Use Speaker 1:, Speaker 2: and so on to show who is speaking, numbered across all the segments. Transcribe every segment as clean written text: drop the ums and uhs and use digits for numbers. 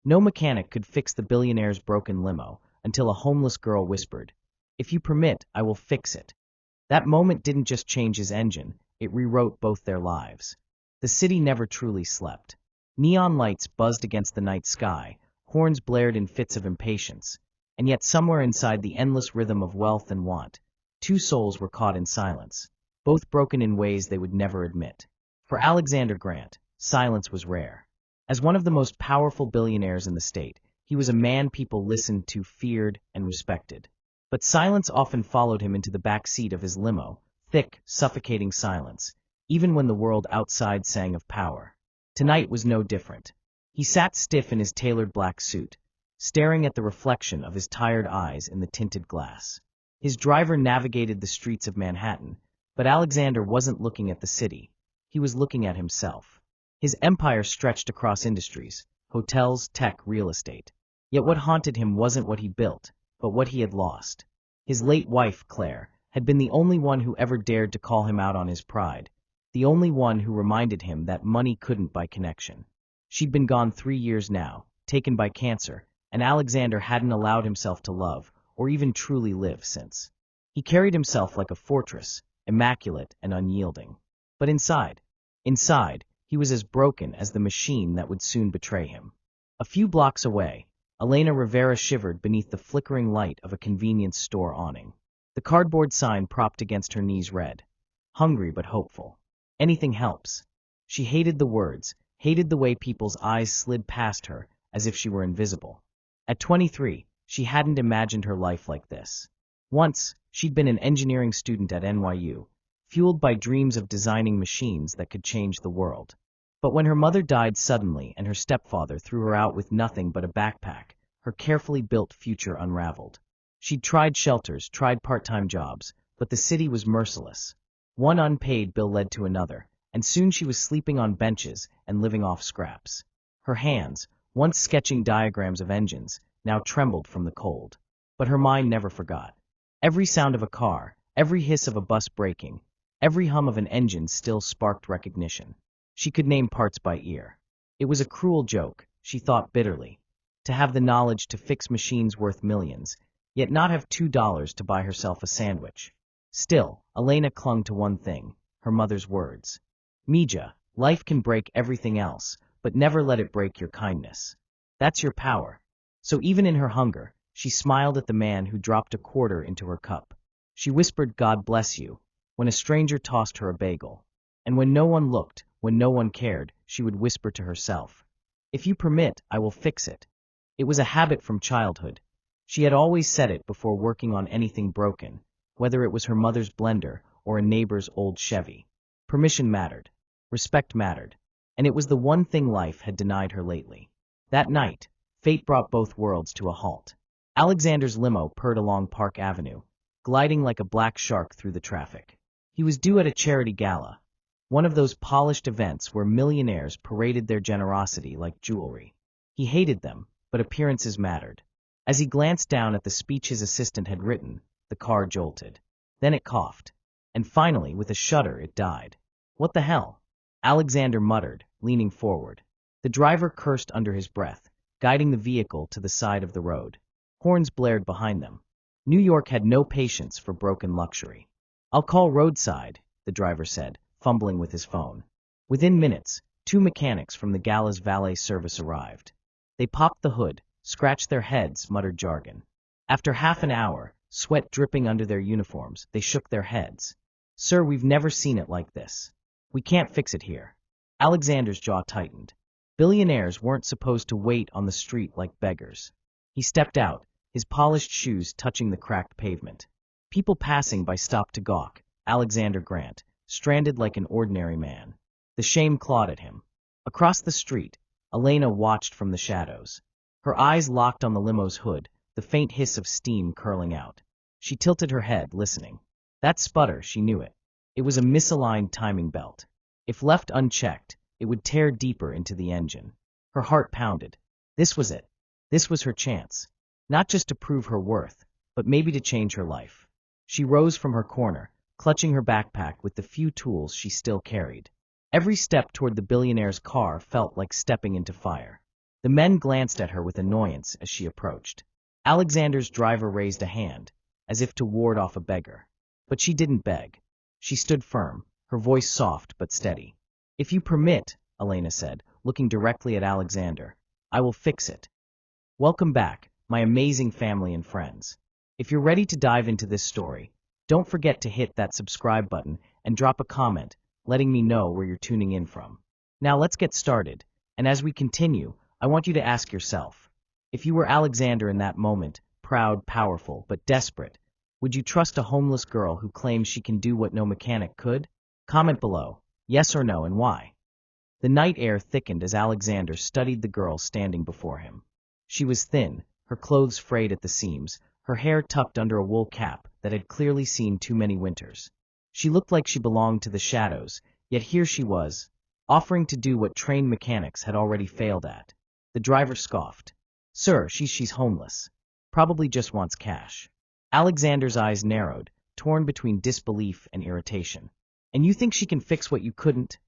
Speaker 1: No mechanic could fix the billionaire's broken limo until a homeless girl whispered, "If you permit, I will fix it." That moment didn't just change his engine, it rewrote both their lives. The city never truly slept. Neon lights buzzed against the night sky, horns blared in fits of impatience, and yet somewhere inside the endless rhythm of wealth and want, two souls were caught in silence, both broken in ways they would never admit. For Alexander Grant, silence was rare. As one of the most powerful billionaires in the state, he was a man people listened to, feared, and respected. But silence often followed him into the back seat of his limo, thick, suffocating silence, even when the world outside sang of power. Tonight was no different. He sat stiff in his tailored black suit, staring at the reflection of his tired eyes in the tinted glass. His driver navigated the streets of Manhattan, but Alexander wasn't looking at the city. He was looking at himself. His empire stretched across industries, hotels, tech, real estate. Yet what haunted him wasn't what he built, but what he had lost. His late wife, Claire, had been the only one who ever dared to call him out on his pride, the only one who reminded him that money couldn't buy connection. She'd been gone 3 years now, taken by cancer, and Alexander hadn't allowed himself to love, or even truly live since. He carried himself like a fortress, immaculate and unyielding. But inside, he was as broken as the machine that would soon betray him. A few blocks away, Elena Rivera shivered beneath the flickering light of a convenience store awning. The cardboard sign propped against her knees read, "Hungry but hopeful. Anything helps." She hated the words, hated the way people's eyes slid past her as if she were invisible. At 23, she hadn't imagined her life like this. Once, she'd been an engineering student at NYU, fueled by dreams of designing machines that could change the world. But when her mother died suddenly and her stepfather threw her out with nothing but a backpack, her carefully built future unraveled. She'd tried shelters, tried part-time jobs, but the city was merciless. One unpaid bill led to another, and soon she was sleeping on benches and living off scraps. Her hands, once sketching diagrams of engines, now trembled from the cold. But her mind never forgot. Every sound of a car, every hiss of a bus braking, every hum of an engine still sparked recognition. She could name parts by ear. It was a cruel joke, she thought bitterly, to have the knowledge to fix machines worth millions, yet not have $2 to buy herself a sandwich. Still, Elena clung to one thing, her mother's words. "Mija, life can break everything else, but never let it break your kindness. That's your power." So even in her hunger, she smiled at the man who dropped a quarter into her cup. She whispered, "God bless you," when a stranger tossed her a bagel. And when no one looked, when no one cared, she would whisper to herself, "If you permit, I will fix it." It was a habit from childhood. She had always said it before working on anything broken, whether it was her mother's blender or a neighbor's old Chevy. Permission mattered. Respect mattered. And it was the one thing life had denied her lately. That night, fate brought both worlds to a halt. Alexander's limo purred along Park Avenue, gliding like a black shark through the traffic. He was due at a charity gala, one of those polished events where millionaires paraded their generosity like jewelry. He hated them, but appearances mattered. As he glanced down at the speech his assistant had written, the car jolted. Then it coughed. And finally, with a shudder, it died. "What the hell?" Alexander muttered, leaning forward. The driver cursed under his breath, guiding the vehicle to the side of the road. Horns blared behind them. New York had no patience for broken luxury. "I'll call roadside," the driver said, fumbling with his phone. Within minutes, 2 mechanics from the gala's valet service arrived. They popped the hood, scratched their heads, muttered jargon. After half an hour, sweat dripping under their uniforms, they shook their heads. "Sir, we've never seen it like this. We can't fix it here." Alexander's jaw tightened. Billionaires weren't supposed to wait on the street like beggars. He stepped out, his polished shoes touching the cracked pavement. People passing by stopped to gawk. Alexander Grant, stranded like an ordinary man. The shame clawed at him. Across the street, Elena watched from the shadows. Her eyes locked on the limo's hood, the faint hiss of steam curling out. She tilted her head, listening. That sputter, she knew it. It was a misaligned timing belt. If left unchecked, it would tear deeper into the engine. Her heart pounded. This was it. This was her chance. Not just to prove her worth, but maybe to change her life. She rose from her corner, clutching her backpack with the few tools she still carried. Every step toward the billionaire's car felt like stepping into fire. The men glanced at her with annoyance as she approached. Alexander's driver raised a hand, as if to ward off a beggar. But she didn't beg. She stood firm, her voice soft but steady. "If you permit," Elena said, looking directly at Alexander, "I will fix it. Welcome back, my amazing family and friends. If you're ready to dive into this story, don't forget to hit that subscribe button and drop a comment, letting me know where you're tuning in from. Now let's get started, and as we continue, I want you to ask yourself, if you were Alexander in that moment, proud, powerful, but desperate, would you trust a homeless girl who claims she can do what no mechanic could? Comment below, yes or no, and why. The night air thickened as Alexander studied the girl standing before him. She was thin, her clothes frayed at the seams, her hair tucked under a wool cap that had clearly seen too many winters. She looked like she belonged to the shadows, yet here she was, offering to do what trained mechanics had already failed at. The driver scoffed. "Sir, she's homeless. Probably just wants cash." Alexander's eyes narrowed, torn between disbelief and irritation. "And you think she can fix what you couldn't?"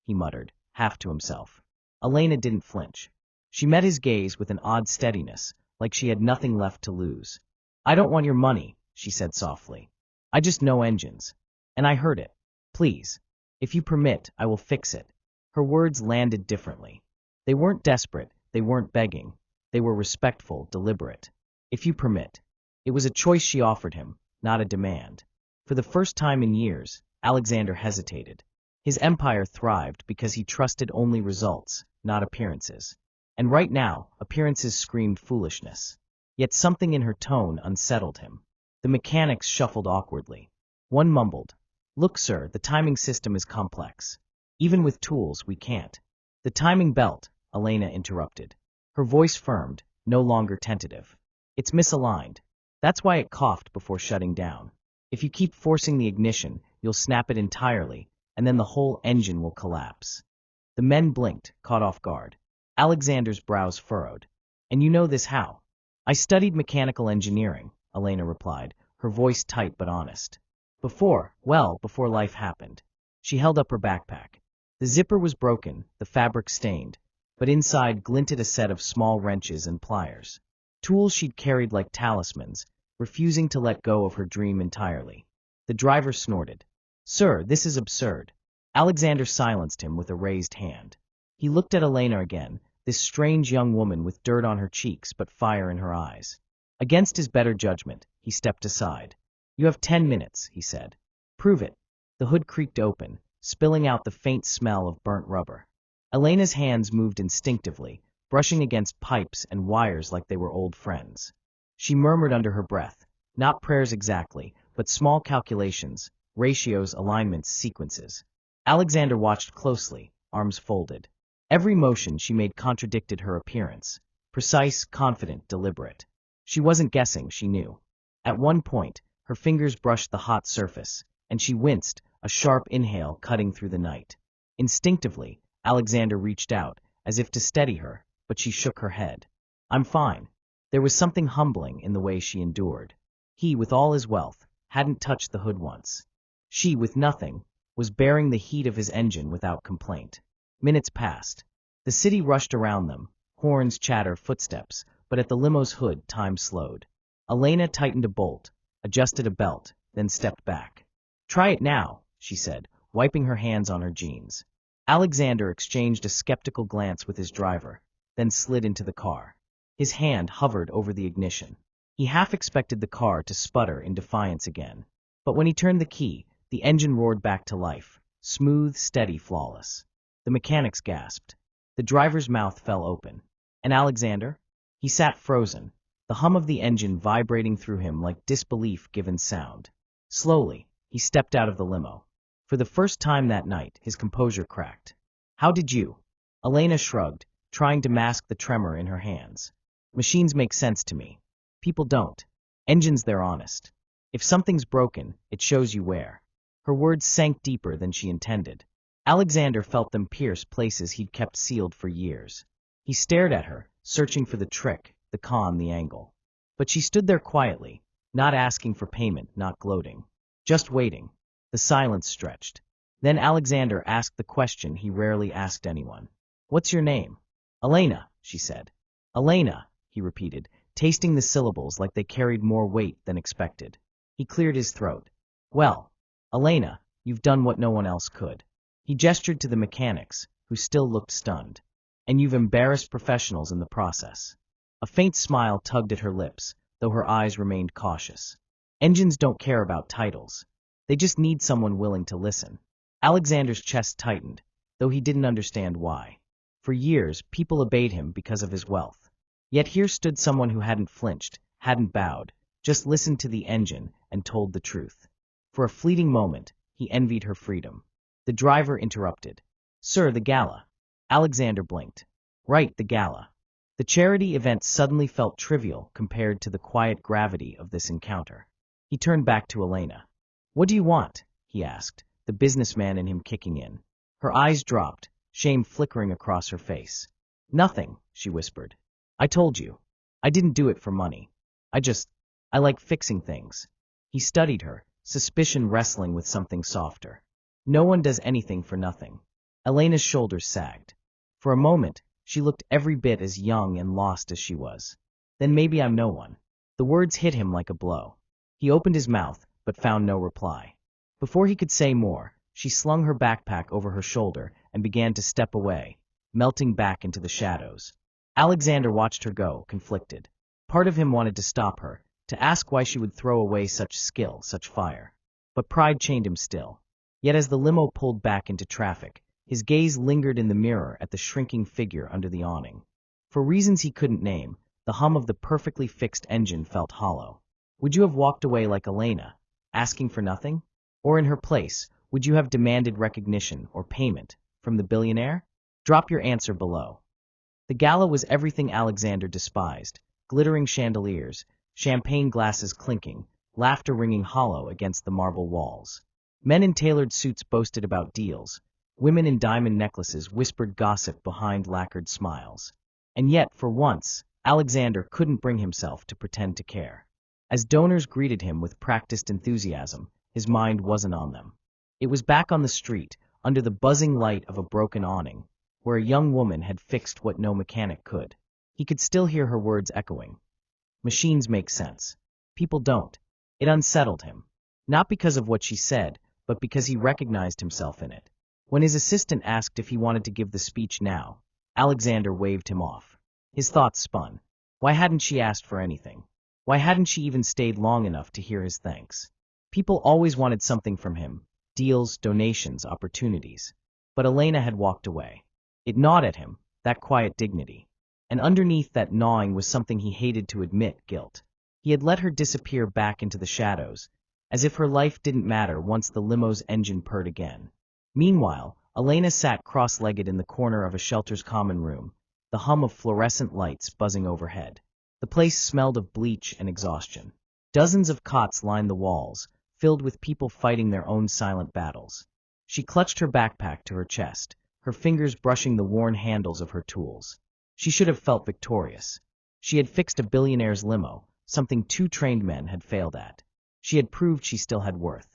Speaker 1: he muttered, half to himself. Elena didn't flinch. She met his gaze with an odd steadiness, like she had nothing left to lose. "I don't want your money," she said softly. "I just know engines. And I heard it. Please, if you permit, I will fix it." Her words landed differently. They weren't desperate, they weren't begging. They were respectful, deliberate. If you permit. It was a choice she offered him, not a demand. For the first time in years, Alexander hesitated. His empire thrived because he trusted only results, not appearances. And right now, appearances screamed foolishness. Yet something in her tone unsettled him. The mechanics shuffled awkwardly. One mumbled, "Look, sir, the timing system is complex. Even with tools, we can't." "The timing belt," Elena interrupted. Her voice firmed, no longer tentative. "It's misaligned. That's why it coughed before shutting down. If you keep forcing the ignition, you'll snap it entirely, and then the whole engine will collapse." The men blinked, caught off guard. Alexander's brows furrowed. "And you know this how?" "I studied mechanical engineering," Elena replied, her voice tight but honest. Before life happened." She held up her backpack. The zipper was broken, the fabric stained, but inside glinted a set of small wrenches and pliers. Tools she'd carried like talismans, refusing to let go of her dream entirely. The driver snorted. "Sir, this is absurd." Alexander silenced him with a raised hand. He looked at Elena again, this strange young woman with dirt on her cheeks but fire in her eyes. Against his better judgment, he stepped aside. "You have 10 minutes, he said. "Prove it." The hood creaked open, spilling out the faint smell of burnt rubber. Elena's hands moved instinctively, brushing against pipes and wires like they were old friends. She murmured under her breath, not prayers exactly, but small calculations, ratios, alignments, sequences. Alexander watched closely, arms folded. Every motion she made contradicted her appearance. Precise, confident, deliberate. She wasn't guessing, she knew. At one point, her fingers brushed the hot surface, and she winced, a sharp inhale cutting through the night. Instinctively, Alexander reached out, as if to steady her, but she shook her head. "I'm fine." There was something humbling in the way she endured. He, with all his wealth, hadn't touched the hood once. She, with nothing, was bearing the heat of his engine without complaint. Minutes passed. The city rushed around them, horns, chatter, footsteps, but at the limo's hood time slowed. Elena tightened a bolt, adjusted a belt, then stepped back. "Try it now," she said, wiping her hands on her jeans. Alexander exchanged a skeptical glance with his driver, then slid into the car. His hand hovered over the ignition. He half expected the car to sputter in defiance again. But when he turned the key, the engine roared back to life, smooth, steady, flawless. The mechanics gasped. The driver's mouth fell open. And Alexander? He sat frozen, the hum of the engine vibrating through him like disbelief given sound. Slowly, he stepped out of the limo. For the first time that night, his composure cracked. "How did you?" Elena shrugged, trying to mask the tremor in her hands. "Machines make sense to me. People don't. Engines, they're honest. If something's broken, it shows you where." Her words sank deeper than she intended. Alexander felt them pierce places he'd kept sealed for years. He stared at her, searching for the trick, the con, the angle. But she stood there quietly, not asking for payment, not gloating. Just waiting. The silence stretched. Then Alexander asked the question he rarely asked anyone. "What's your name?" "Elena," she said. Elena, he repeated, tasting the syllables like they carried more weight than expected. He cleared his throat. Well, Elena, you've done what no one else could. He gestured to the mechanics, who still looked stunned. And you've embarrassed professionals in the process. A faint smile tugged at her lips, though her eyes remained cautious. Engines don't care about titles. They just need someone willing to listen. Alexander's chest tightened, though he didn't understand why. For years, people obeyed him because of his wealth. Yet here stood someone who hadn't flinched, hadn't bowed, just listened to the engine and told the truth. For a fleeting moment, he envied her freedom. The driver interrupted. Sir, the gala. Alexander blinked. Right, the gala. The charity event suddenly felt trivial compared to the quiet gravity of this encounter. He turned back to Elena. What do you want? He asked, the businessman in him kicking in. Her eyes dropped, shame flickering across her face. Nothing, she whispered. I told you. I didn't do it for money. I like fixing things. He studied her, suspicion wrestling with something softer. No one does anything for nothing. Elena's shoulders sagged. For a moment, she looked every bit as young and lost as she was. Then maybe I'm no one. The words hit him like a blow. He opened his mouth, but found no reply. Before he could say more, she slung her backpack over her shoulder and began to step away, melting back into the shadows. Alexander watched her go, conflicted. Part of him wanted to stop her, to ask why she would throw away such skill, such fire. But pride chained him still. Yet as the limo pulled back into traffic, his gaze lingered in the mirror at the shrinking figure under the awning. For reasons he couldn't name, the hum of the perfectly fixed engine felt hollow. Would you have walked away like Elena, asking for nothing? Or in her place, would you have demanded recognition or payment from the billionaire? Drop your answer below. The gala was everything Alexander despised: glittering chandeliers, champagne glasses clinking, laughter ringing hollow against the marble walls. Men in tailored suits boasted about deals. Women in diamond necklaces whispered gossip behind lacquered smiles. And yet, for once, Alexander couldn't bring himself to pretend to care. As donors greeted him with practiced enthusiasm, his mind wasn't on them. It was back on the street, under the buzzing light of a broken awning, where a young woman had fixed what no mechanic could. He could still hear her words echoing. Machines make sense. People don't. It unsettled him. Not because of what she said, but because he recognized himself in it. When his assistant asked if he wanted to give the speech now, Alexander waved him off. His thoughts spun. Why hadn't she asked for anything? Why hadn't she even stayed long enough to hear his thanks? People always wanted something from him: deals, donations, opportunities. But Elena had walked away. It gnawed at him, that quiet dignity. And underneath that gnawing was something he hated to admit: guilt. He had let her disappear back into the shadows, as if her life didn't matter once the limo's engine purred again. Meanwhile, Elena sat cross-legged in the corner of a shelter's common room, the hum of fluorescent lights buzzing overhead. The place smelled of bleach and exhaustion. Dozens of cots lined the walls, filled with people fighting their own silent battles. She clutched her backpack to her chest, her fingers brushing the worn handles of her tools. She should have felt victorious. She had fixed a billionaire's limo, something 2 trained men had failed at. She had proved she still had worth.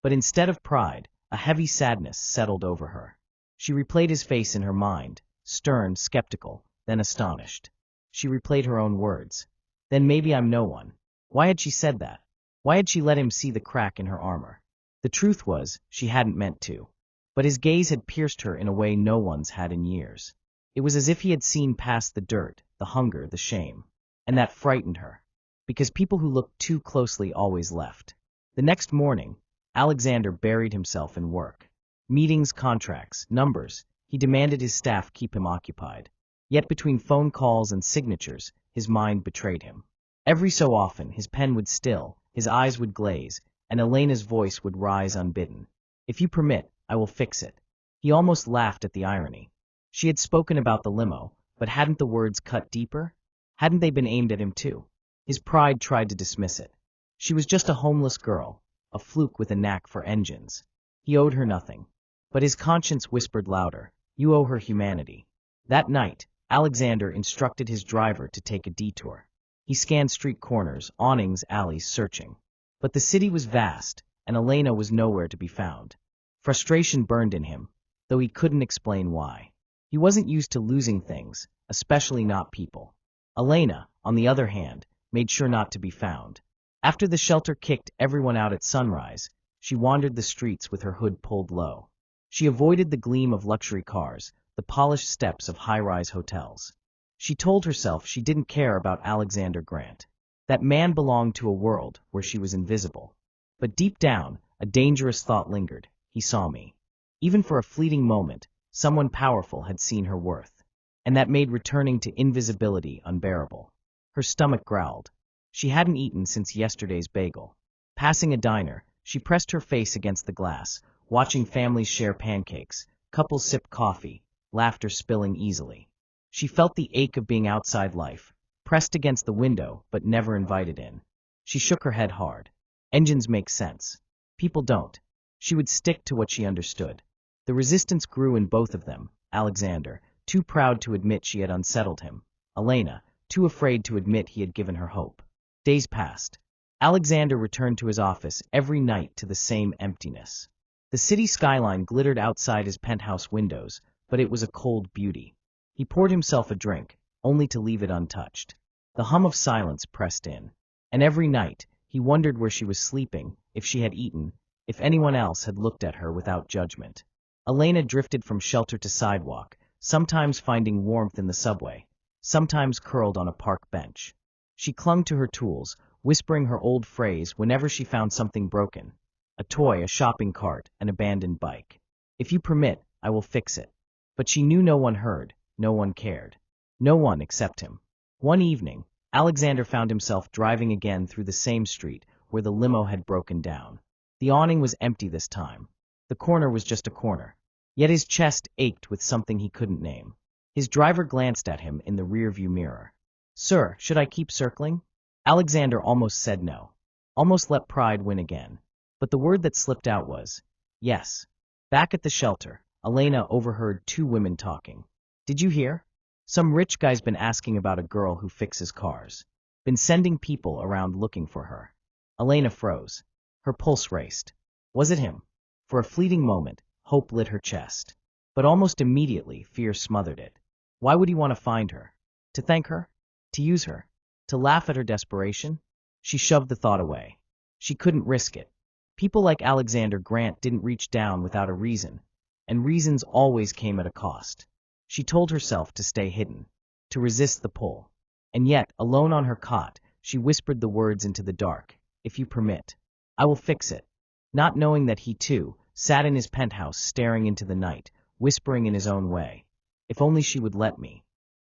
Speaker 1: But instead of pride, a heavy sadness settled over her. She replayed his face in her mind, stern, skeptical, then astonished. She replayed her own words. Then maybe I'm no one. Why had she said that? Why had she let him see the crack in her armor? The truth was, she hadn't meant to. But his gaze had pierced her in a way no one's had in years. It was as if he had seen past the dirt, the hunger, the shame. And that frightened her. Because people who looked too closely always left. The next morning, Alexander buried himself in work. Meetings, contracts, numbers. He demanded his staff keep him occupied. Yet between phone calls and signatures, his mind betrayed him. Every so often, his pen would still, his eyes would glaze, and Elena's voice would rise unbidden. If you permit, I will fix it. He almost laughed at the irony. She had spoken about the limo, but hadn't the words cut deeper? Hadn't they been aimed at him too? His pride tried to dismiss it. She was just a homeless girl, a fluke with a knack for engines. He owed her nothing. But his conscience whispered louder, you owe her humanity. That night, Alexander instructed his driver to take a detour. He scanned street corners, awnings, alleys, searching. But the city was vast, and Elena was nowhere to be found. Frustration burned in him, though he couldn't explain why. He wasn't used to losing things, especially not people. Elena, on the other hand, made sure not to be found. After the shelter kicked everyone out at sunrise, she wandered the streets with her hood pulled low. She avoided the gleam of luxury cars, the polished steps of high-rise hotels. She told herself she didn't care about Alexander Grant. That man belonged to a world where she was invisible. But deep down, a dangerous thought lingered. He saw me. Even for a fleeting moment, someone powerful had seen her worth. And that made returning to invisibility unbearable. Her stomach growled. She hadn't eaten since yesterday's bagel. Passing a diner, she pressed her face against the glass, watching families share pancakes, couples sip coffee, laughter spilling easily. She felt the ache of being outside life, pressed against the window but never invited in. She shook her head hard. Engines make sense. People don't. She would stick to what she understood. The resistance grew in both of them. Alexander, too proud to admit she had unsettled him. Elena, too afraid to admit he had given her hope. Days passed. Alexander returned to his office every night to the same emptiness. The city skyline glittered outside his penthouse windows, but it was a cold beauty. He poured himself a drink, only to leave it untouched. The hum of silence pressed in. And every night, he wondered where she was sleeping, if she had eaten, if anyone else had looked at her without judgment. Elena drifted from shelter to sidewalk, sometimes finding warmth in the subway, sometimes curled on a park bench. She clung to her tools, whispering her old phrase whenever she found something broken. A toy, a shopping cart, an abandoned bike. If you permit, I will fix it. But she knew no one heard, no one cared. No one except him. One evening, Alexander found himself driving again through the same street where the limo had broken down. The awning was empty this time. The corner was just a corner. Yet his chest ached with something he couldn't name. His driver glanced at him in the rearview mirror. "Sir, should I keep circling?" Alexander almost said no. Almost let pride win again. But the word that slipped out was, yes. Back at the shelter, Elena overheard two women talking. "Did you hear? Some rich guy's been asking about a girl who fixes cars. Been sending people around looking for her." Elena froze. Her pulse raced. Was it him? For a fleeting moment, hope lit her chest. But almost immediately, fear smothered it. Why would he want to find her? To thank her? To use her? To laugh at her desperation? She shoved the thought away. She couldn't risk it. People like Alexander Grant didn't reach down without a reason, and reasons always came at a cost. She told herself to stay hidden, to resist the pull. And yet, alone on her cot, she whispered the words into the dark. "If you permit, I will fix it." Not knowing that he, too, sat in his penthouse staring into the night, whispering in his own way, "If only she would let me."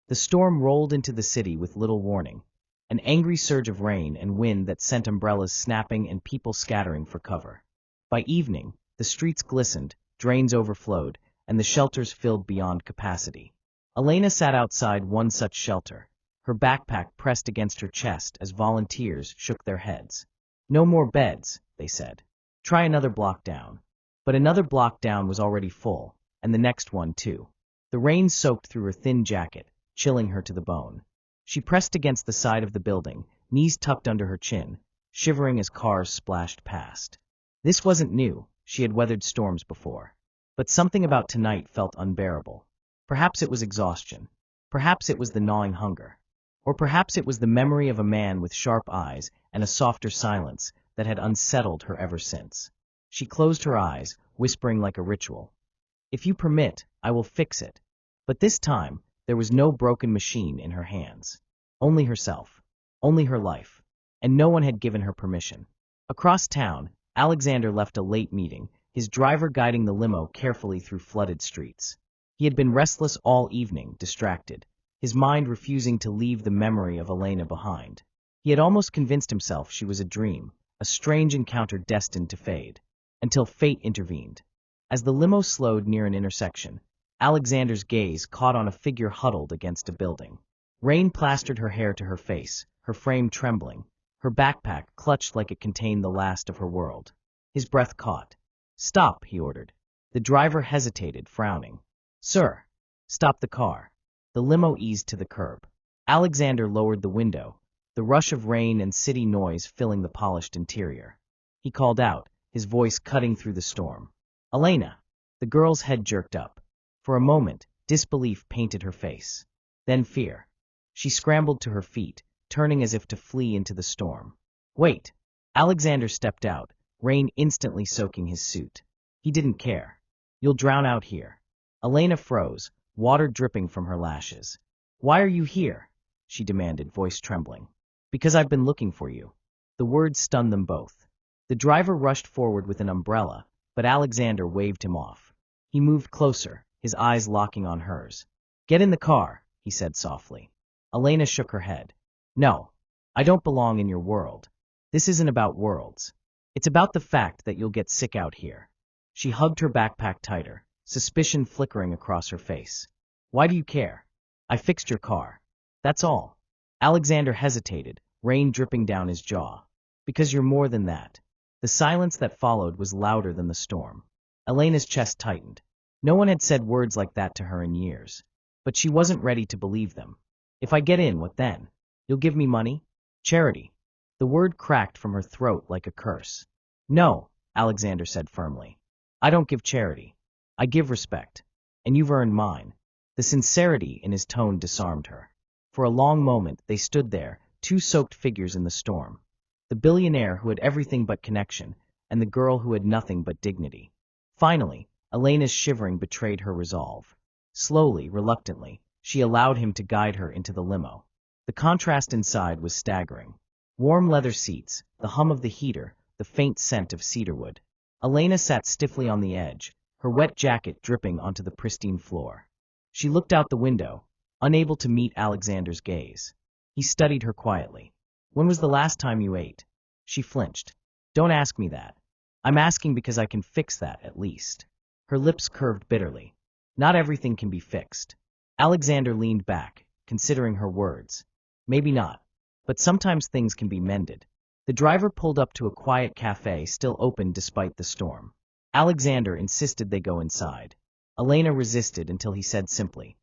Speaker 1: The storm rolled into the city with little warning, an angry surge of rain and wind that sent umbrellas snapping and people scattering for cover. By evening, the streets glistened, drains overflowed, and the shelters filled beyond capacity. Elena sat outside one such shelter, her backpack pressed against her chest as volunteers shook their heads. "No more beds," they said. "Try another block down." But another block down was already full, and the next one too. The rain soaked through her thin jacket, chilling her to the bone. She pressed against the side of the building, knees tucked under her chin, shivering as cars splashed past. This wasn't new, she had weathered storms before. But something about tonight felt unbearable. Perhaps it was exhaustion. Perhaps it was the gnawing hunger. Or perhaps it was the memory of a man with sharp eyes and a softer silence that had unsettled her ever since. She closed her eyes, whispering like a ritual. "If you permit, I will fix it." But this time, there was no broken machine in her hands. Only herself. Only her life. And no one had given her permission. Across town, Alexander left a late meeting, his driver guiding the limo carefully through flooded streets. He had been restless all evening, distracted, his mind refusing to leave the memory of Elena behind. He had almost convinced himself she was a dream, a strange encounter destined to fade, until fate intervened. As the limo slowed near an intersection, Alexander's gaze caught on a figure huddled against a building. Rain plastered her hair to her face, her frame trembling, her backpack clutched like it contained the last of her world. His breath caught. "Stop," he ordered. The driver hesitated, frowning. "Sir." "Stop the car." The limo eased to the curb. Alexander lowered the window, the rush of rain and city noise filling the polished interior. He called out, his voice cutting through the storm. "Elena." The girl's head jerked up. For a moment, Disbelief painted her face. Then fear. She scrambled to her feet, turning as if to flee into the storm. Wait! Alexander stepped out, rain instantly soaking his suit. He didn't care. You'll drown out here. Elena froze, water dripping from her lashes. Why are you here? She demanded, voice trembling. Because I've been looking for you. The words stunned them both. The driver rushed forward with an umbrella, but Alexander waved him off. He moved closer, his eyes locking on hers. Get in the car, he said softly. Elena shook her head. No, I don't belong in your world. This isn't about worlds. It's about the fact that you'll get sick out here. She hugged her backpack tighter, suspicion flickering across her face. Why do you care? I fixed your car. That's all. Alexander hesitated, rain dripping down his jaw. Because you're more than that. The silence that followed was louder than the storm. Elena's chest tightened. No one had said words like that to her in years. But she wasn't ready to believe them. If I get in, what then? You'll give me money? Charity. The word cracked from her throat like a curse. No, Alexander said firmly. I don't give charity. I give respect. And you've earned mine. The sincerity in his tone disarmed her. For a long moment they stood there, two soaked figures in the storm. The billionaire who had everything but connection, and the girl who had nothing but dignity. Finally, Elena's shivering betrayed her resolve. Slowly, reluctantly, she allowed him to guide her into the limo. The contrast inside was staggering. Warm leather seats, the hum of the heater, the faint scent of cedarwood. Elena sat stiffly on the edge, her wet jacket dripping onto the pristine floor. She looked out the window, unable to meet Alexander's gaze. He studied her quietly. When was the last time you ate? She flinched. Don't ask me that. I'm asking because I can fix that, at least. Her lips curved bitterly. Not everything can be fixed. Alexander leaned back, considering her words. Maybe not. But sometimes things can be mended. The driver pulled up to a quiet cafe still open despite the storm. Alexander insisted they go inside. Elena resisted until he said simply,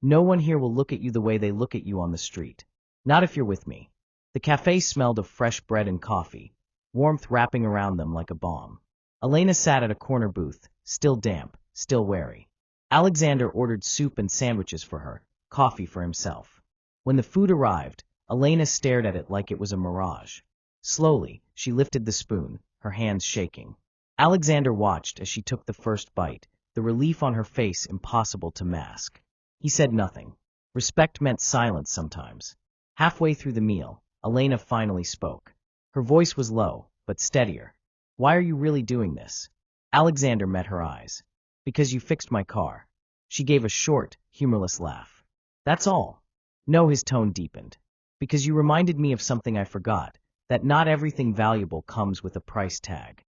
Speaker 1: No one here will look at you the way they look at you on the street. Not if you're with me. The cafe smelled of fresh bread and coffee, warmth wrapping around them like a balm. Elena sat at a corner booth, still damp, still wary. Alexander ordered soup and sandwiches for her, coffee for himself. When the food arrived, Elena stared at it like it was a mirage. Slowly, she lifted the spoon, her hands shaking. Alexander watched as she took the first bite, the relief on her face impossible to mask. He said nothing. Respect meant silence sometimes. Halfway through the meal, Elena finally spoke. Her voice was low, but steadier. Why are you really doing this? Alexander met her eyes. Because you fixed my car. She gave a short, humorless laugh. That's all. No, his tone deepened. Because you reminded me of something I forgot, that not everything valuable comes with a price tag.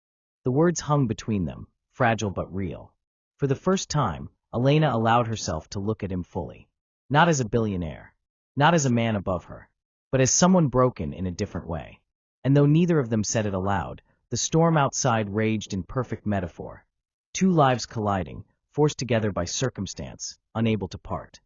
Speaker 1: The words hung between them, fragile but real. For the first time, Elena allowed herself to look at him fully. Not as a billionaire. Not as a man above her. But as someone broken in a different way. And though neither of them said it aloud, the storm outside raged in perfect metaphor. Two lives colliding, forced together by circumstance, unable to part.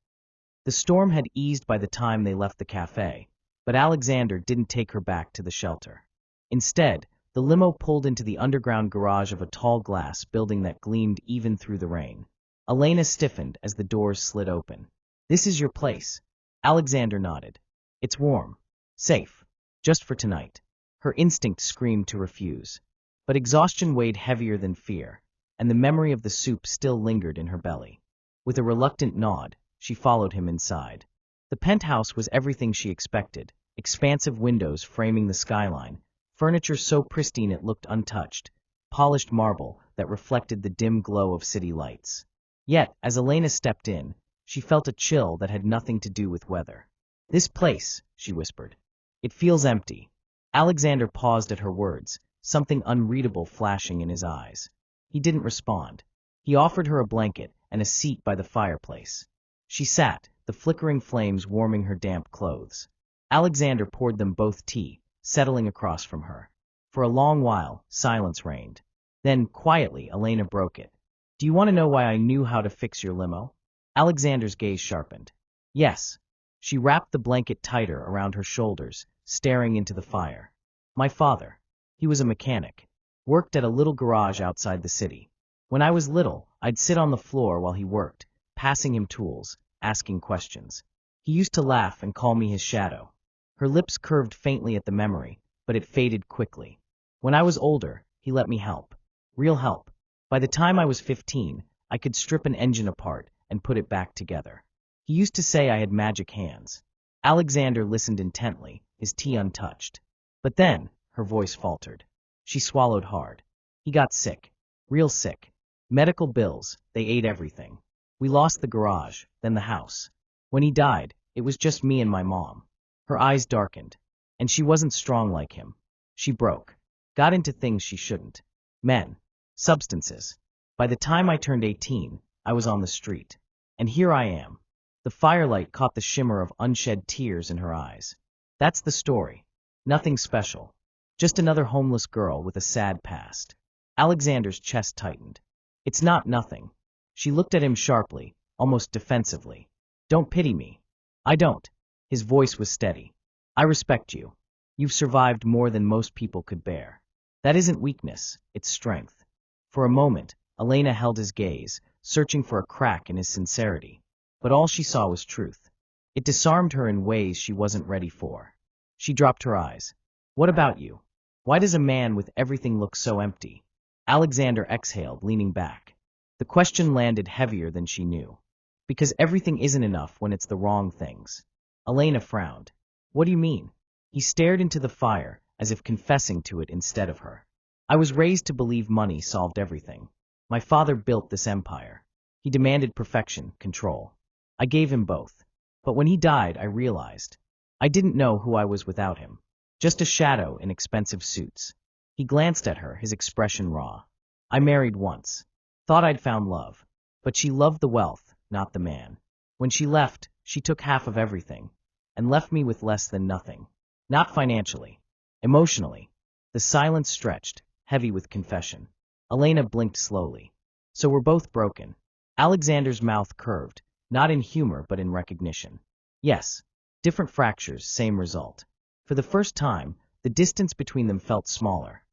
Speaker 1: The storm had eased by the time they left the cafe, but Alexander didn't take her back to the shelter. Instead, the limo pulled into the underground garage of a tall glass building that gleamed even through the rain. Elena stiffened as the doors slid open. This is your place. Alexander nodded. It's warm. Safe. Just for tonight. Her instinct screamed to refuse. But exhaustion weighed heavier than fear, and the memory of the soup still lingered in her belly. With a reluctant nod, she followed him inside. The penthouse was everything she expected, expansive windows framing the skyline, furniture so pristine it looked untouched, polished marble that reflected the dim glow of city lights. Yet, as Elena stepped in, she felt a chill that had nothing to do with weather. This place, she whispered. It feels empty. Alexander paused at her words, something unreadable flashing in his eyes. He didn't respond. He offered her a blanket and a seat by the fireplace. She sat, the flickering flames warming her damp clothes. Alexander poured them both tea, settling across from her. For a long while, silence reigned. Then, quietly, Elena broke it. Do you want to know why I knew how to fix your limo? Alexander's gaze sharpened. Yes. She wrapped the blanket tighter around her shoulders, staring into the fire. My father. He was a mechanic. Worked at a little garage outside the city. When I was little, I'd sit on the floor while he worked, passing him tools, asking questions. He used to laugh and call me his shadow. Her lips curved faintly at the memory, but it faded quickly. When I was older, he let me help. Real help. By the time I was 15, I could strip an engine apart and put it back together. He used to say I had magic hands. Alexander listened intently, his tea untouched. But then, her voice faltered. She swallowed hard. He got sick. Real sick. Medical bills, they ate everything. We lost the garage, then the house. When he died, it was just me and my mom. Her eyes darkened. And she wasn't strong like him. She broke. Got into things she shouldn't. Men. Substances. By the time I turned 18, I was on the street. And here I am. The firelight caught the shimmer of unshed tears in her eyes. That's the story. Nothing special. Just another homeless girl with a sad past. Alexander's chest tightened. It's not nothing. She looked at him sharply, almost defensively. Don't pity me. I don't. His voice was steady. I respect you. You've survived more than most people could bear. That isn't weakness, it's strength. For a moment, Elena held his gaze, searching for a crack in his sincerity. But all she saw was truth. It disarmed her in ways she wasn't ready for. She dropped her eyes. What about you? Why does a man with everything look so empty? Alexander exhaled, leaning back. The question landed heavier than she knew. Because everything isn't enough when it's the wrong things. Elena frowned. What do you mean? He stared into the fire, as if confessing to it instead of her. I was raised to believe money solved everything. My father built this empire. He demanded perfection, control. I gave him both. But when he died, I realized. I didn't know who I was without him. Just a shadow in expensive suits. He glanced at her, his expression raw. I married once. Thought I'd found love. But she loved the wealth, not the man. When she left, she took half of everything. And left me with less than nothing. Not financially. Emotionally. The silence stretched, heavy with confession. Elena blinked slowly. So we're both broken. Alexander's mouth curved, not in humor but in recognition. Yes. Different fractures, same result. For the first time, the distance between them felt smaller.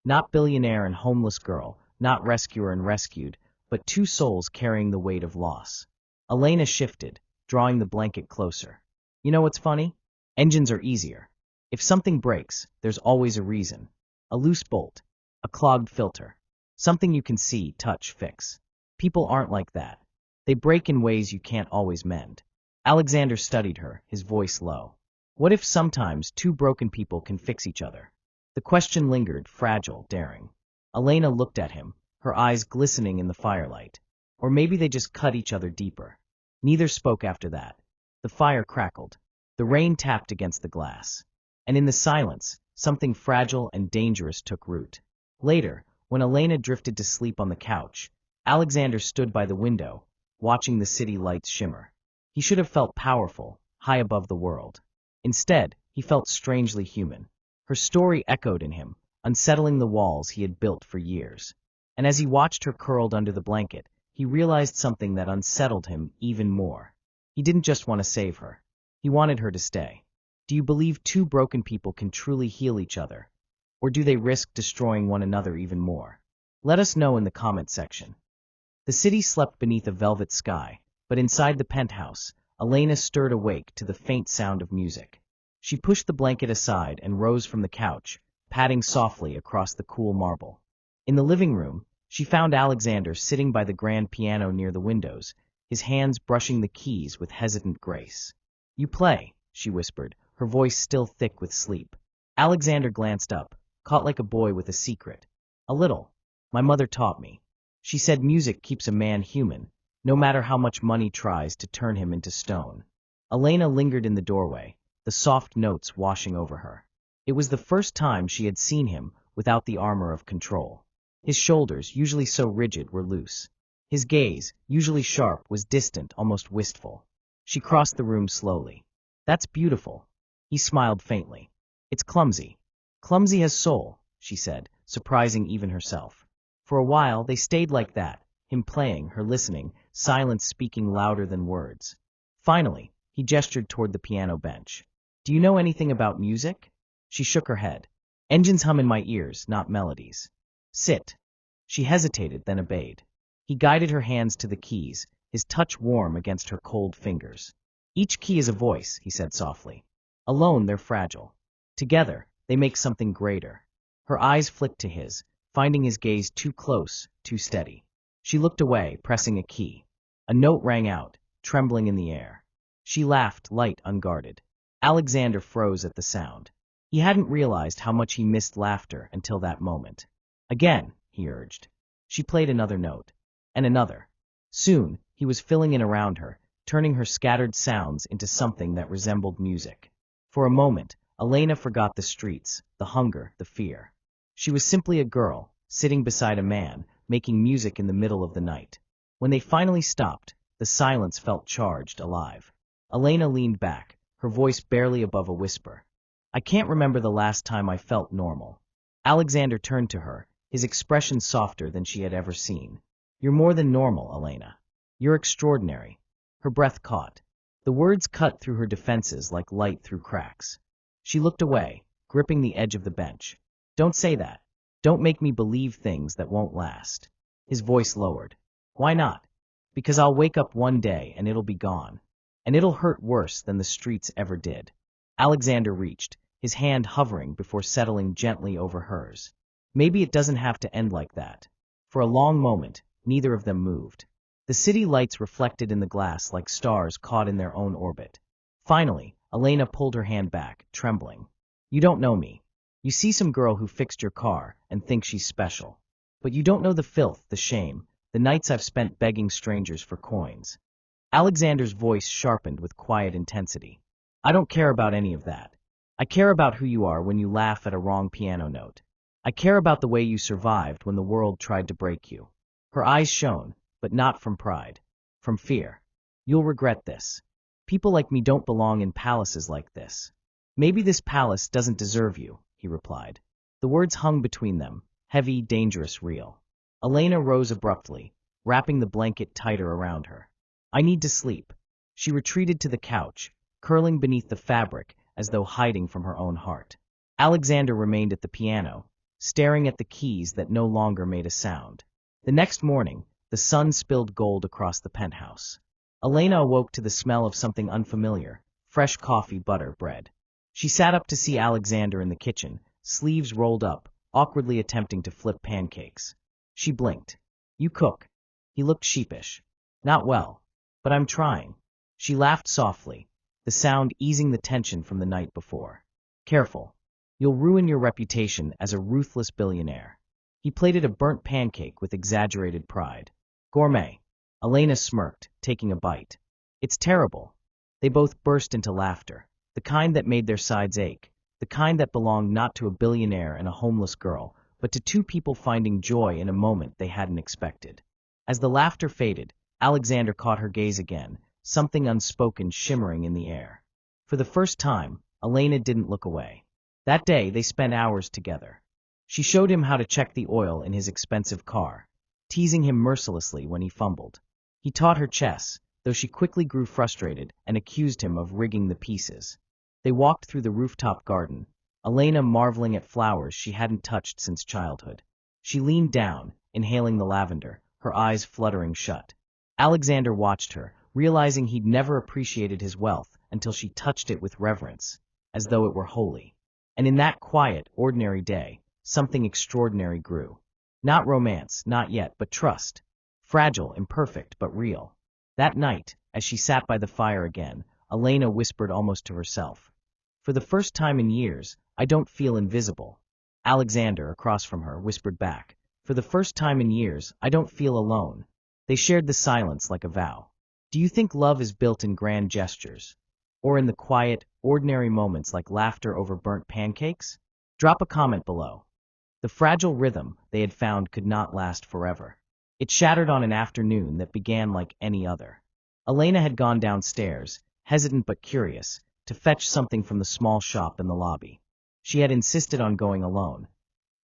Speaker 1: Not billionaire and homeless girl, not rescuer and rescued, but two souls carrying the weight of loss. Elena shifted, drawing the blanket closer. You know what's funny? Engines are easier. If something breaks, there's always a reason. A loose bolt, a clogged filter, something you can see, touch, fix. People aren't like that. They break in ways you can't always mend. Alexander studied her, his voice low. What if sometimes two broken people can fix each other? The question lingered, fragile, daring. Elena looked at him, her eyes glistening in the firelight. Or maybe they just cut each other deeper. Neither spoke after that. The fire crackled. The rain tapped against the glass. And in the silence, something fragile and dangerous took root. Later, when Elena drifted to sleep on the couch, Alexander stood by the window, watching the city lights shimmer. He should have felt powerful, high above the world. Instead, he felt strangely human. Her story echoed in him, unsettling the walls he had built for years. And as he watched her curled under the blanket, he realized something that unsettled him even more. He didn't just want to save her. He wanted her to stay. Do you believe two broken people can truly heal each other? Or do they risk destroying one another even more? Let us know in the comment section. The city slept beneath a velvet sky, but inside the penthouse, Elena stirred awake to the faint sound of music. She pushed the blanket aside and rose from the couch, padding softly across the cool marble. In the living room, she found Alexander sitting by the grand piano near the windows, his hands brushing the keys with hesitant grace. You play, she whispered, her voice still thick with sleep. Alexander glanced up, caught like a boy with a secret. A little. My mother taught me. She said music keeps a man human, no matter how much money tries to turn him into stone. Elena lingered in the doorway, the soft notes washing over her. It was the first time she had seen him without the armor of control. His shoulders, usually so rigid, were loose. His gaze, usually sharp, was distant, almost wistful. She crossed the room slowly. That's beautiful. He smiled faintly. It's clumsy. Clumsy has soul, she said, surprising even herself. For a while they stayed like that, him playing, her listening, silence speaking louder than words. Finally, he gestured toward the piano bench. Do you know anything about music? She shook her head. Engines hum in my ears, not melodies. Sit. She hesitated, then obeyed. He guided her hands to the keys, his touch warm against her cold fingers. Each key is a voice, he said softly. Alone, they're fragile. Together, they make something greater. Her eyes flicked to his, finding his gaze too close, too steady. She looked away, pressing a key. A note rang out, trembling in the air. She laughed, light, unguarded. Alexander froze at the sound. He hadn't realized how much he missed laughter until that moment. Again, he urged. She played another note. And another. Soon, he was filling in around her, turning her scattered sounds into something that resembled music. For a moment, Elena forgot the streets, the hunger, the fear. She was simply a girl, sitting beside a man, making music in the middle of the night. When they finally stopped, the silence felt charged, alive. Elena leaned back, her voice barely above a whisper. I can't remember the last time I felt normal. Alexander turned to her, his expression softer than she had ever seen. You're more than normal, Elena. You're extraordinary. Her breath caught. The words cut through her defenses like light through cracks. She looked away, gripping the edge of the bench. Don't say that. Don't make me believe things that won't last. His voice lowered. Why not? Because I'll wake up one day and it'll be gone. And it'll hurt worse than the streets ever did. Alexander reached, his hand hovering before settling gently over hers. Maybe it doesn't have to end like that. For a long moment, neither of them moved. The city lights reflected in the glass like stars caught in their own orbit. Finally, Elena pulled her hand back, trembling. You don't know me. You see some girl who fixed your car and think she's special. But you don't know the filth, the shame, the nights I've spent begging strangers for coins. Alexander's voice sharpened with quiet intensity. I don't care about any of that. I care about who you are when you laugh at a wrong piano note. I care about the way you survived when the world tried to break you. Her eyes shone, but not from pride, from fear. You'll regret this. People like me don't belong in palaces like this. Maybe this palace doesn't deserve you, he replied. The words hung between them, heavy, dangerous, real. Elena rose abruptly, wrapping the blanket tighter around her. I need to sleep. She retreated to the couch, curling beneath the fabric as though hiding from her own heart. Alexander remained at the piano, staring at the keys that no longer made a sound. The next morning, the sun spilled gold across the penthouse. Elena awoke to the smell of something unfamiliar, fresh coffee, butter, bread. She sat up to see Alexander in the kitchen, sleeves rolled up, awkwardly attempting to flip pancakes. She blinked. You cook. He looked sheepish. Not well. But I'm trying. She laughed softly, the sound easing the tension from the night before. Careful. You'll ruin your reputation as a ruthless billionaire. He plated a burnt pancake with exaggerated pride. Gourmet. Elena smirked, taking a bite. It's terrible. They both burst into laughter, the kind that made their sides ache, the kind that belonged not to a billionaire and a homeless girl, but to two people finding joy in a moment they hadn't expected. As the laughter faded, Alexander caught her gaze again, something unspoken shimmering in the air. For the first time, Elena didn't look away. That day, they spent hours together. She showed him how to check the oil in his expensive car, teasing him mercilessly when he fumbled. He taught her chess, though she quickly grew frustrated and accused him of rigging the pieces. They walked through the rooftop garden, Elena marveling at flowers she hadn't touched since childhood. She leaned down, inhaling the lavender, her eyes fluttering shut. Alexander watched her, realizing he'd never appreciated his wealth until she touched it with reverence, as though it were holy. And in that quiet, ordinary day, something extraordinary grew. Not romance, not yet, but trust. Fragile, imperfect, but real. That night, as she sat by the fire again, Elena whispered almost to herself. For the first time in years, I don't feel invisible. Alexander, across from her, whispered back. For the first time in years, I don't feel alone. They shared the silence like a vow. Do you think love is built in grand gestures? Or in the quiet, ordinary moments like laughter over burnt pancakes? Drop a comment below. The fragile rhythm they had found could not last forever. It shattered on an afternoon that began like any other. Elena had gone downstairs, hesitant but curious, to fetch something from the small shop in the lobby. She had insisted on going alone.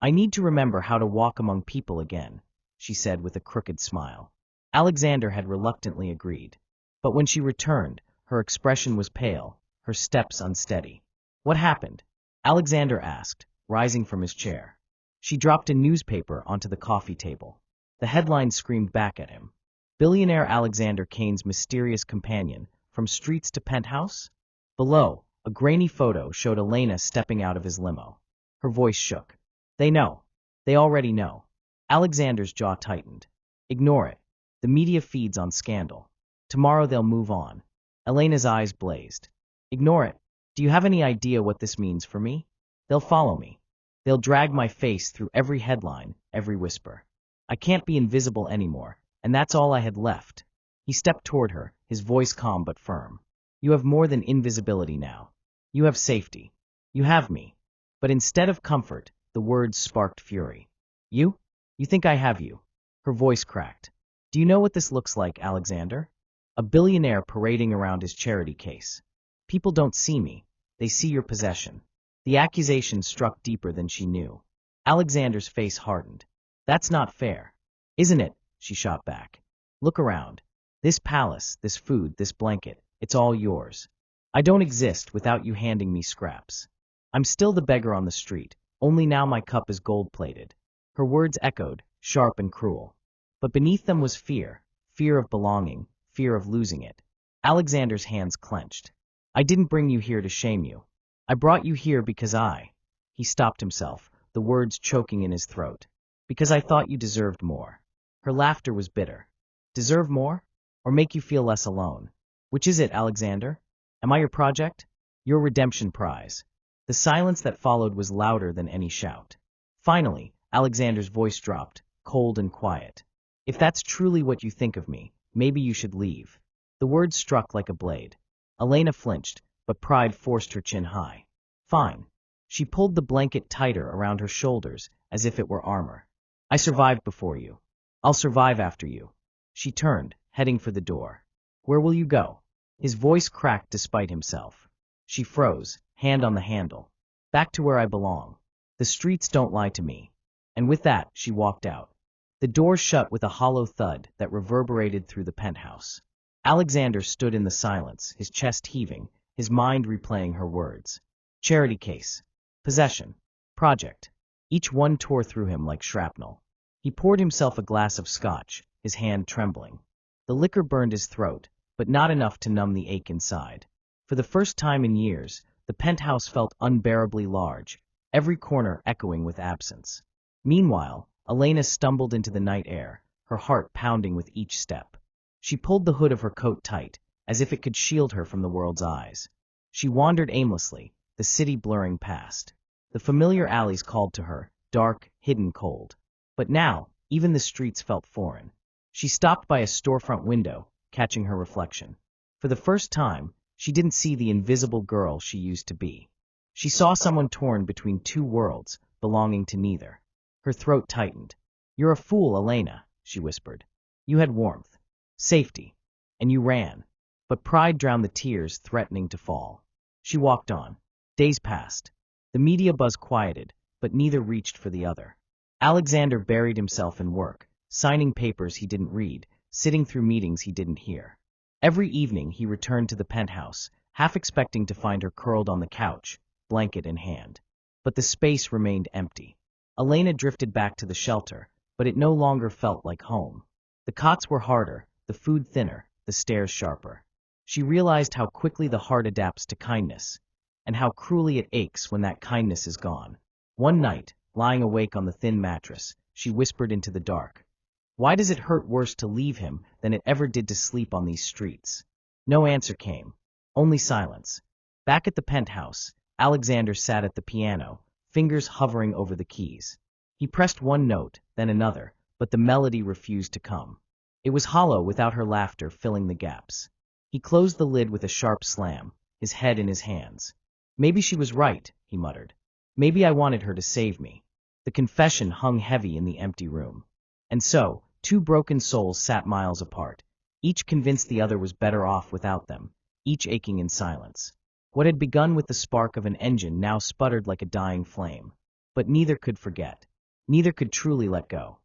Speaker 1: I need to remember how to walk among people again, she said with a crooked smile. Alexander had reluctantly agreed. But when she returned, her expression was pale, her steps unsteady. What happened? Alexander asked, rising from his chair. She dropped a newspaper onto the coffee table. The headline screamed back at him. Billionaire Alexander Kane's mysterious companion, from streets to penthouse? Below, a grainy photo showed Elena stepping out of his limo. Her voice shook. They know. They already know. Alexander's jaw tightened. Ignore it. The media feeds on scandal. Tomorrow they'll move on. Elena's eyes blazed. Ignore it. Do you have any idea what this means for me? They'll follow me. They'll drag my face through every headline, every whisper. I can't be invisible anymore, and that's all I had left. He stepped toward her, his voice calm but firm. You have more than invisibility now. You have safety. You have me. But instead of comfort, the words sparked fury. You? You think I have you? Her voice cracked. Do you know what this looks like, Alexander? A billionaire parading around his charity case. People don't see me. They see your possession. The accusation struck deeper than she knew. Alexander's face hardened. That's not fair. Isn't it? She shot back. Look around. This palace, this food, this blanket, it's all yours. I don't exist without you handing me scraps. I'm still the beggar on the street, only now my cup is gold-plated. Her words echoed, sharp and cruel. But beneath them was fear, fear of belonging, fear of losing it. Alexander's hands clenched. I didn't bring you here to shame you. I brought you here because He stopped himself, the words choking in his throat. Because I thought you deserved more. Her laughter was bitter. Deserve more? Or make you feel less alone? Which is it, Alexander? Am I your project? Your redemption prize? The silence that followed was louder than any shout. Finally, Alexander's voice dropped, cold and quiet. If that's truly what you think of me, maybe you should leave. The words struck like a blade. Elena flinched, but pride forced her chin high. Fine. She pulled the blanket tighter around her shoulders, as if it were armor. I survived before you. I'll survive after you. She turned, heading for the door. Where will you go? His voice cracked despite himself. She froze, hand on the handle. Back to where I belong. The streets don't lie to me. And with that, she walked out. The door shut with a hollow thud that reverberated through the penthouse. Alexander stood in the silence, his chest heaving, his mind replaying her words. Charity case. Possession. Project. Each one tore through him like shrapnel. He poured himself a glass of scotch, his hand trembling. The liquor burned his throat, but not enough to numb the ache inside. For the first time in years, the penthouse felt unbearably large, every corner echoing with absence. Meanwhile, Elena stumbled into the night air, her heart pounding with each step. She pulled the hood of her coat tight, as if it could shield her from the world's eyes. She wandered aimlessly, the city blurring past. The familiar alleys called to her, dark, hidden, cold. But now, even the streets felt foreign. She stopped by a storefront window, catching her reflection. For the first time, she didn't see the invisible girl she used to be. She saw someone torn between two worlds, belonging to neither. Her throat tightened. You're a fool, Elena, she whispered. You had warmth, safety, and you ran. But pride drowned the tears threatening to fall. She walked on. Days passed. The media buzz quieted, but neither reached for the other. Alexander buried himself in work, signing papers he didn't read, sitting through meetings he didn't hear. Every evening he returned to the penthouse, half expecting to find her curled on the couch, blanket in hand. But the space remained empty. Elena drifted back to the shelter, but it no longer felt like home. The cots were harder, the food thinner, the stares sharper. She realized how quickly the heart adapts to kindness, and how cruelly it aches when that kindness is gone. One night, lying awake on the thin mattress, she whispered into the dark. Why does it hurt worse to leave him than it ever did to sleep on these streets? No answer came. Only silence. Back at the penthouse, Alexander sat at the piano, fingers hovering over the keys. He pressed one note, then another, but the melody refused to come. It was hollow without her laughter filling the gaps. He closed the lid with a sharp slam, his head in his hands. Maybe she was right, he muttered. Maybe I wanted her to save me. The confession hung heavy in the empty room. And so, two broken souls sat miles apart, each convinced the other was better off without them, each aching in silence. What had begun with the spark of an engine now sputtered like a dying flame. But neither could forget. Neither could truly let go.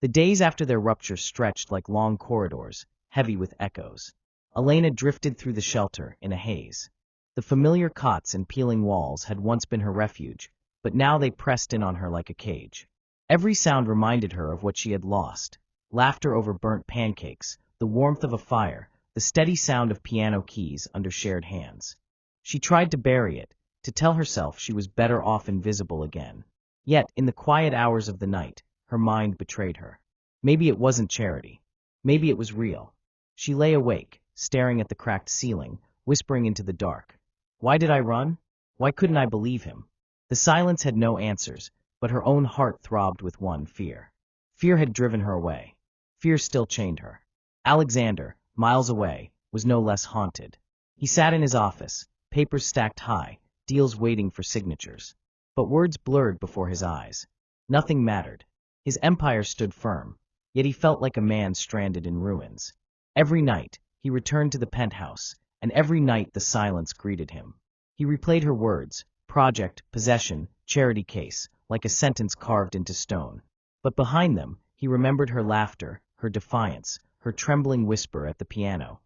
Speaker 1: The days after their rupture stretched like long corridors, heavy with echoes. Elena drifted through the shelter in a haze. The familiar cots and peeling walls had once been her refuge, but now they pressed in on her like a cage. Every sound reminded her of what she had lost, laughter over burnt pancakes, the warmth of a fire, the steady sound of piano keys under shared hands. She tried to bury it, to tell herself she was better off invisible again. Yet, in the quiet hours of the night, her mind betrayed her. Maybe it wasn't charity. Maybe it was real. She lay awake, staring at the cracked ceiling, whispering into the dark. Why did I run? Why couldn't I believe him? The silence had no answers, but her own heart throbbed with one fear. Fear had driven her away. Fear still chained her. Alexander, miles away, was no less haunted. He sat in his office, papers stacked high, deals waiting for signatures. But words blurred before his eyes. Nothing mattered. His empire stood firm, yet he felt like a man stranded in ruins. Every night, he returned to the penthouse, and every night the silence greeted him. He replayed her words, project, possession, charity case, like a sentence carved into stone. But behind them, he remembered her laughter, her defiance, her trembling whisper at the piano.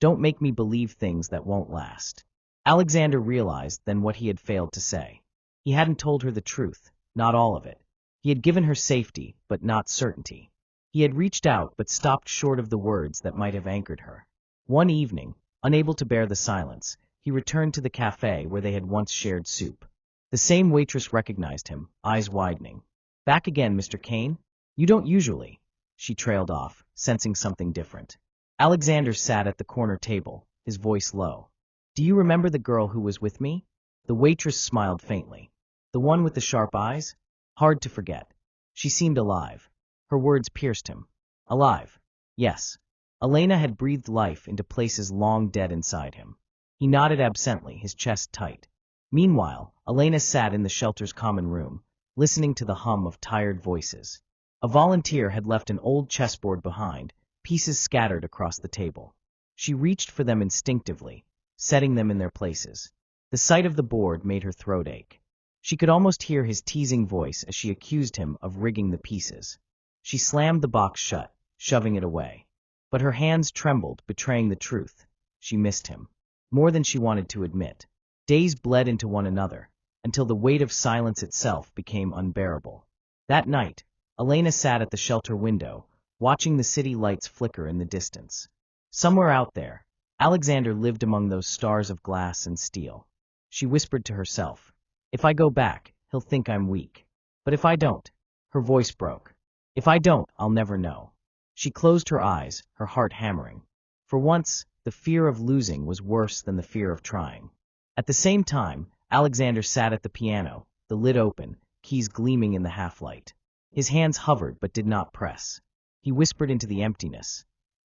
Speaker 1: Don't make me believe things that won't last. Alexander realized then what he had failed to say. He hadn't told her the truth, not all of it. He had given her safety, but not certainty. He had reached out but stopped short of the words that might have anchored her. One evening, unable to bear the silence, he returned to the cafe where they had once shared soup. The same waitress recognized him, eyes widening. Back again, Mr. Kane? You don't usually. She trailed off, sensing something different. Alexander sat at the corner table, his voice low. Do you remember the girl who was with me? The waitress smiled faintly. The one with the sharp eyes? Hard to forget. She seemed alive. Her words pierced him. Alive. Yes. Elena had breathed life into places long dead inside him. He nodded absently, his chest tight. Meanwhile, Elena sat in the shelter's common room, listening to the hum of tired voices. A volunteer had left an old chessboard behind, pieces scattered across the table. She reached for them instinctively, setting them in their places. The sight of the board made her throat ache. She could almost hear his teasing voice as she accused him of rigging the pieces. She slammed the box shut, shoving it away. But her hands trembled, betraying the truth. She missed him. More than she wanted to admit. Days bled into one another, until the weight of silence itself became unbearable. That night, Elena sat at the shelter window, watching the city lights flicker in the distance. Somewhere out there, Alexander lived among those stars of glass and steel. She whispered to herself, if I go back, he'll think I'm weak. But if I don't, her voice broke. If I don't, I'll never know. She closed her eyes, her heart hammering. For once, the fear of losing was worse than the fear of trying. At the same time, Alexander sat at the piano, the lid open, keys gleaming in the half-light. His hands hovered but did not press. He whispered into the emptiness.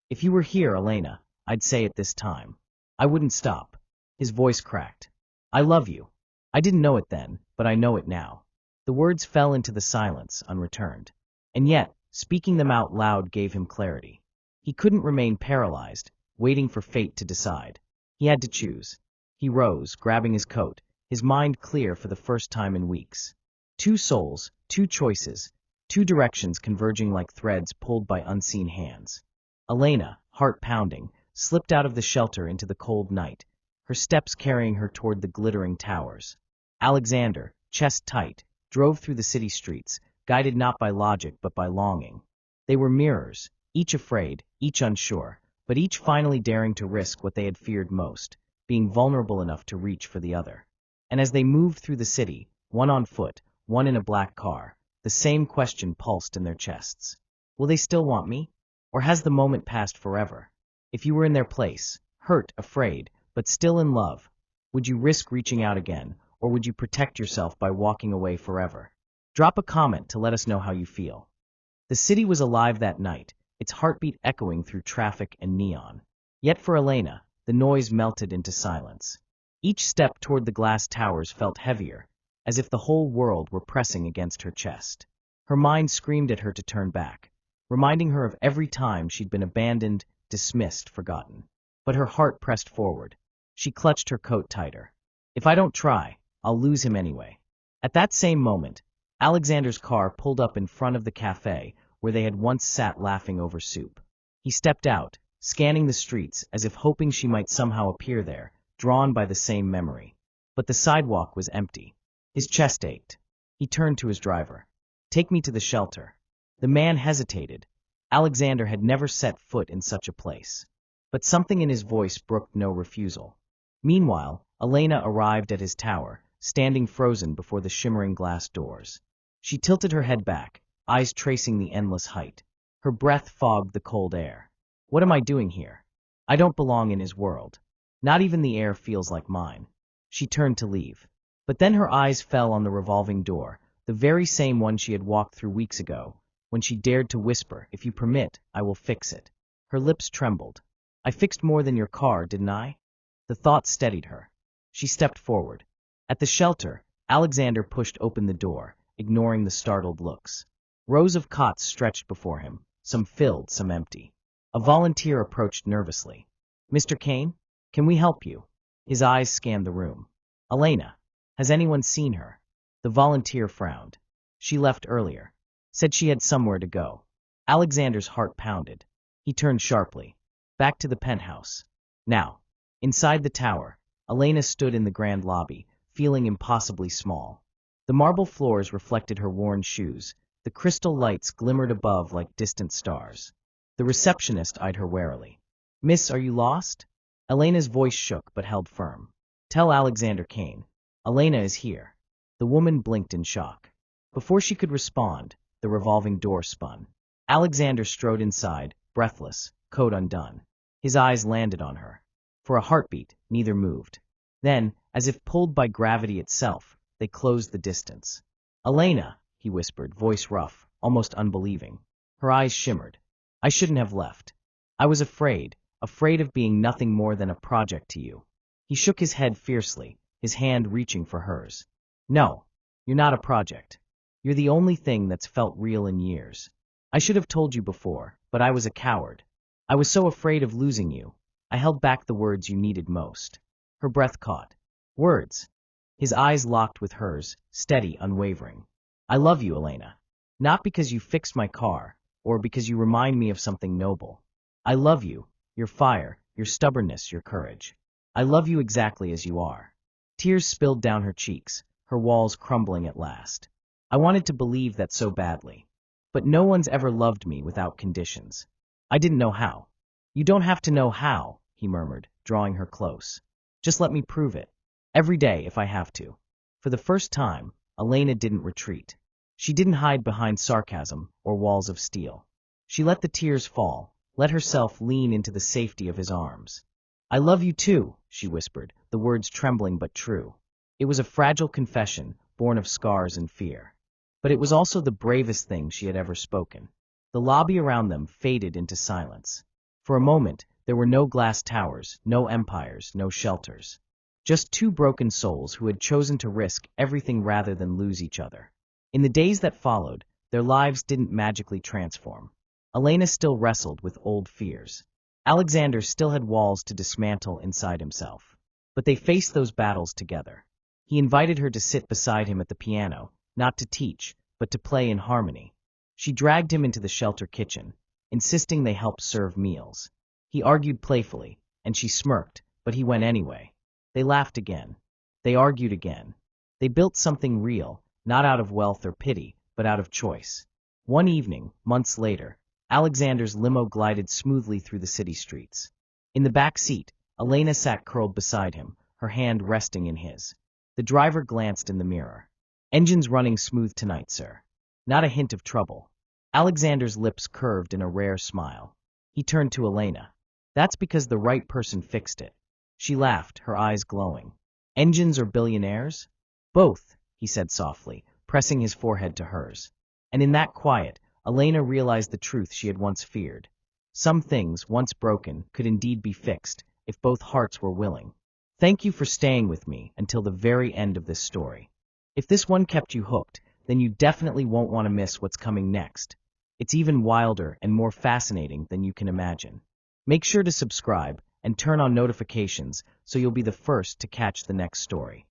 Speaker 1: If you were here, Elena, I'd say it this time. I wouldn't stop. His voice cracked. I love you. I didn't know it then, but I know it now. The words fell into the silence, unreturned. And yet, speaking them out loud gave him clarity. He couldn't remain paralyzed, waiting for fate to decide. He had to choose. He rose, grabbing his coat, his mind clear for the first time in weeks. Two souls, two choices, two directions converging like threads pulled by unseen hands. Elena, heart pounding, slipped out of the shelter into the cold night, her steps carrying her toward the glittering towers. Alexander, chest tight, drove through the city streets, guided not by logic but by longing. They were mirrors, each afraid, each unsure, but each finally daring to risk what they had feared most, being vulnerable enough to reach for the other. And as they moved through the city, one on foot, one in a black car, the same question pulsed in their chests. Will they still want me? Or has the moment passed forever? If you were in their place, hurt, afraid, but still in love, would you risk reaching out again, or would you protect yourself by walking away forever? Drop a comment to let us know how you feel. The city was alive that night, its heartbeat echoing through traffic and neon. Yet for Elena, the noise melted into silence. Each step toward the glass towers felt heavier, as if the whole world were pressing against her chest. Her mind screamed at her to turn back, reminding her of every time she'd been abandoned, dismissed, forgotten. But her heart pressed forward. She clutched her coat tighter. If I don't try, I'll lose him anyway. At that same moment, Alexander's car pulled up in front of the cafe where they had once sat laughing over soup. He stepped out, scanning the streets as if hoping she might somehow appear there, drawn by the same memory. But the sidewalk was empty. His chest ached. He turned to his driver. Take me to the shelter. The man hesitated. Alexander had never set foot in such a place. But something in his voice brooked no refusal. Meanwhile, Elena arrived at his tower, standing frozen before the shimmering glass doors. She tilted her head back, eyes tracing the endless height. Her breath fogged the cold air. What am I doing here? I don't belong in his world. Not even the air feels like mine. She turned to leave. But then her eyes fell on the revolving door, the very same one she had walked through weeks ago, when she dared to whisper, "If you permit, I will fix it." Her lips trembled. "I fixed more than your car, didn't I?" The thought steadied her. She stepped forward. At the shelter, Alexander pushed open the door, ignoring the startled looks. Rows of cots stretched before him, some filled, some empty. A volunteer approached nervously. "Mr. Kane, can we help you?" His eyes scanned the room. "Elena, has anyone seen her?" The volunteer frowned. "She left earlier. Said she had somewhere to go." Alexander's heart pounded. He turned sharply. Back to the penthouse. Now, inside the tower, Elena stood in the grand lobby, feeling impossibly small. The marble floors reflected her worn shoes. The crystal lights glimmered above like distant stars. The receptionist eyed her warily. "Miss, are you lost?" Elena's voice shook but held firm. "Tell Alexander Kane. Elena is here." The woman blinked in shock. Before she could respond, the revolving door spun. Alexander strode inside, breathless, coat undone. His eyes landed on her. For a heartbeat, neither moved. Then, as if pulled by gravity itself, they closed the distance. "Elena," he whispered, voice rough, almost unbelieving. Her eyes shimmered. "I shouldn't have left. I was afraid of being nothing more than a project to you." He shook his head fiercely, his hand reaching for hers. "No, you're not a project. You're the only thing that's felt real in years. I should have told you before, but I was a coward. I was so afraid of losing you. I held back the words you needed most." Her breath caught. "Words?" His eyes locked with hers, steady, unwavering. "I love you, Elena. Not because you fixed my car, or because you remind me of something noble. I love you, your fire, your stubbornness, your courage. I love you exactly as you are." Tears spilled down her cheeks, her walls crumbling at last. "I wanted to believe that so badly. But no one's ever loved me without conditions. I didn't know how." "You don't have to know how," he murmured, drawing her close. "Just let me prove it. Every day, if I have to." For the first time, Elena didn't retreat. She didn't hide behind sarcasm or walls of steel. She let the tears fall, let herself lean into the safety of his arms. "I love you too," she whispered, the words trembling but true. It was a fragile confession, born of scars and fear. But it was also the bravest thing she had ever spoken. The lobby around them faded into silence. For a moment, there were no glass towers, no empires, no shelters. Just two broken souls who had chosen to risk everything rather than lose each other. In the days that followed, their lives didn't magically transform. Elena still wrestled with old fears. Alexander still had walls to dismantle inside himself. But they faced those battles together. He invited her to sit beside him at the piano, not to teach, but to play in harmony. She dragged him into the shelter kitchen, insisting they help serve meals. He argued playfully, and she smirked, but he went anyway. They laughed again. They argued again. They built something real, not out of wealth or pity, but out of choice. One evening, months later, Alexander's limo glided smoothly through the city streets. In the back seat, Elena sat curled beside him, her hand resting in his. The driver glanced in the mirror. "Engine's running smooth tonight, sir. Not a hint of trouble." Alexander's lips curved in a rare smile. He turned to Elena. "That's because the right person fixed it." She laughed, her eyes glowing. "Engines or billionaires?" "Both," he said softly, pressing his forehead to hers. And in that quiet, Elena realized the truth she had once feared. Some things, once broken, could indeed be fixed, if both hearts were willing. Thank you for staying with me until the very end of this story. If this one kept you hooked, then you definitely won't want to miss what's coming next. It's even wilder and more fascinating than you can imagine. Make sure to subscribe and turn on notifications so you'll be the first to catch the next story.